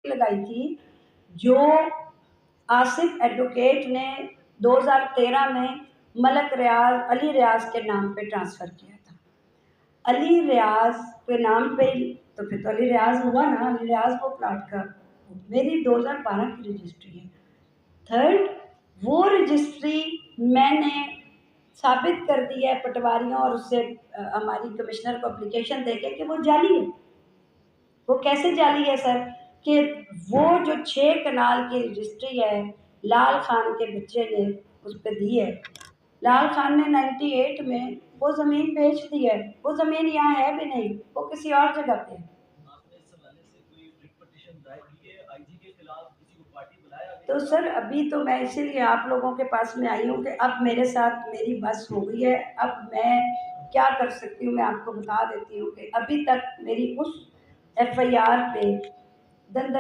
लगाई थी जो आसिफ एडवोकेट ने 2013 में मलक रियाज अली रियाज के नाम पे ट्रांसफ़र किया था। अली रियाज के नाम पे तो फिर तो अली रियाज हुआ ना, अली रियाज वो प्लाट का मेरी 2012 की रजिस्ट्री है। थर्ड, वो रजिस्ट्री मैंने साबित कर दी है पटवारियों और उससे हमारी कमिश्नर को एप्लीकेशन देके कि वो जाली है। वो कैसे जाली है सर कि वो जो 6 कनाल की रजिस्ट्री है लाल खान के बच्चे ने उस पर दी है। लाल खान ने 98 में वो ज़मीन बेच दी है। वो ज़मीन यहाँ है भी नहीं, वो किसी और जगह पे है। तो सर अभी तो मैं इसीलिए आप लोगों के पास में आई हूँ कि अब मेरे साथ मेरी बस हो गई है। अब मैं क्या कर सकती हूँ मैं आपको बता देती हूँ कि अभी तक मेरी उस FIR पे दंदना